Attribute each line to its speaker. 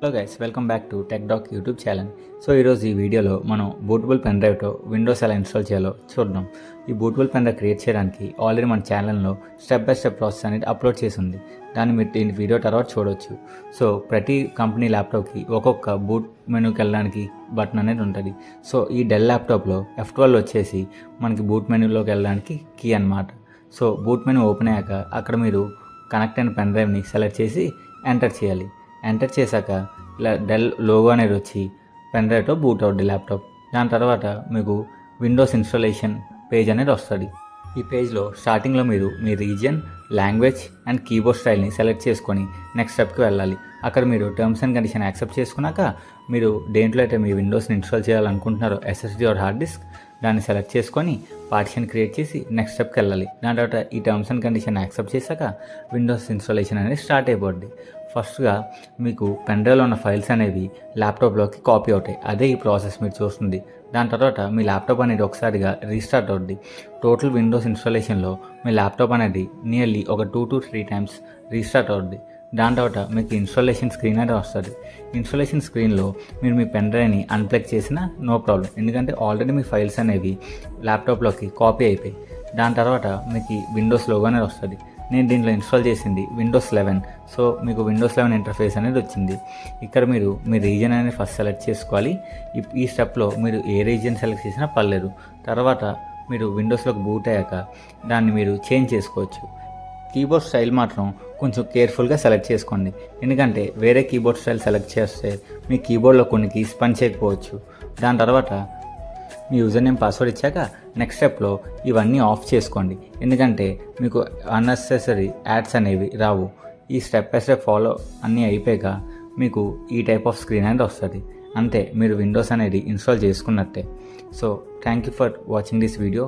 Speaker 1: Hello guys, welcome back to tech doc YouTube channel. So ఈరోజు ఈ వీడియోలో మనం బూటబుల్ పెన్ డ్రైవ్తో విండోస్ ఎలా ఇన్స్టాల్ చేయాలో చూద్దాం. ఈ బూటబుల్ పెన్ డ్రైవ్ క్రియేట్ చేయడానికి ఆల్రెడీ మన ఛానల్లో స్టెప్ బై స్టెప్ ప్రాసెస్ అనేది అప్లోడ్ చేసి ఉంది. దాన్ని మీరు ఈ వీడియో తర్వాత చూడవచ్చు. సో ప్రతి కంపెనీ ల్యాప్టాప్కి ఒక్కొక్క బూట్ మెనూకి వెళ్ళడానికి బటన్ అనేది ఉంటుంది. సో ఈ డెల్ ల్యాప్టాప్లో F12 వచ్చేసి మనకి బూట్ మెనూలోకి వెళ్ళడానికి కీ అన్నమాట. సో బూట్ మెనూ ఓపెన్ అయ్యాక అక్కడ మీరు కనెక్ట్ అయిన పెన్ డ్రైవ్ని సెలెక్ట్ చేసి ఎంటర్ చేయాలి. ఎంటర్ చేశాక ఇలా డెల్ లోగో అనేది వచ్చి పెన్ డ్రైవ్తో బూట్ అవుద్ది ల్యాప్టాప్. దాని తర్వాత మీకు విండోస్ ఇన్స్టాలేషన్ పేజ్ అనేది వస్తుంది. ఈ పేజ్లో స్టార్టింగ్లో మీరు మీ రీజియన్, లాంగ్వేజ్ అండ్ కీబోర్డ్ స్టైల్ని సెలెక్ట్ చేసుకొని నెక్స్ట్ స్టెప్కి వెళ్ళాలి. అక్కడ మీరు టర్మ్స్ అండ్ కండిషన్ యాక్సెప్ట్ చేసుకున్నాక మీరు దేంట్లో అయితే మీ విండోస్ని ఇన్స్టాల్ చేయాలనుకుంటున్నారో SSD ఆర్ హార్డ్ డిస్క్ దాన్ని సెలెక్ట్ చేసుకొని పార్టిషన్ క్రియేట్ చేసి నెక్స్ట్ స్టెప్కి వెళ్ళాలి. దాని తర్వాత ఈ టర్మ్స్ అండ్ కండిషన్ యాక్సెప్ట్ చేశాక విండోస్ ఇన్స్టాలేషన్ అనేది స్టార్ట్ అయిపోద్ది. ఫస్ట్గా మీకు పెన్ డ్రైవ్లో ఉన్న ఫైల్స్ అనేవి ల్యాప్టాప్లోకి కాపీ అవుతాయి. అదే ఈ ప్రాసెస్ మీరు చూస్తుంది. దాని తర్వాత మీ ల్యాప్టాప్ అనేది ఒకసారిగా రీస్టార్ట్ అవుద్ది. టోటల్ విండోస్ ఇన్స్టాలేషన్లో మీ ల్యాప్టాప్ అనేది నియర్లీ ఒక 2 to 3 times రీస్టార్ట్ అవుద్ది. దాని తర్వాత మీకు ఇన్స్టాలేషన్ స్క్రీన్ అనేది వస్తుంది. ఇన్స్టాలేషన్ స్క్రీన్లో మీరు మీ పెన్ డ్రైవ్ని అన్ప్లగ్ చేసినా నో ప్రాబ్లం, ఎందుకంటే ఆల్రెడీ మీ ఫైల్స్ అనేవి ల్యాప్టాప్లోకి కాపీ అయిపోయి. దాని తర్వాత మీకు విండోస్ లోగో అనేది వస్తుంది. నేను దీంట్లో ఇన్స్టాల్ చేసింది Windows 11. సో మీకు Windows 11 ఇంటర్ఫేస్ అనేది వచ్చింది. ఇక్కడ మీరు మీ రీజియన్ అనేది ఫస్ట్ సెలెక్ట్ చేసుకోవాలి. ఈ స్టెప్లో మీరు ఏ రీజియన్ సెలెక్ట్ చేసినా పర్లేదు. తర్వాత మీరు విండోస్లోకి బూట్ అయ్యాక దాన్ని మీరు చేంజ్ చేసుకోవచ్చు. కీబోర్డ్ స్టైల్ మాత్రం కొంచెం కేర్ఫుల్గా సెలెక్ట్ చేసుకోండి, ఎందుకంటే వేరే కీబోర్డ్ స్టైల్ సెలెక్ట్ చేస్తే మీ కీబోర్డ్లో కొన్ని కీస్ పని చేయకపోవచ్చు. దాని తర్వాత మీ యూజర్ నేమ్, పాస్వర్డ్ ఇచ్చాక నెక్స్ట్ స్టెప్లో ఇవన్నీ ఆఫ్ చేసుకోండి, ఎందుకంటే మీకు అన్నెసెసరీ యాడ్స్ అనేవి రావు. ఈ స్టెప్ బై స్టెప్ ఫాలో అన్నీ అయిపోయాక మీకు ఈ టైప్ ఆఫ్ స్క్రీన్ అనేది వస్తుంది. అంతే, మీరు విండోస్ అనేది ఇన్స్టాల్ చేసుకున్నట్టే. So thank you for watching this video.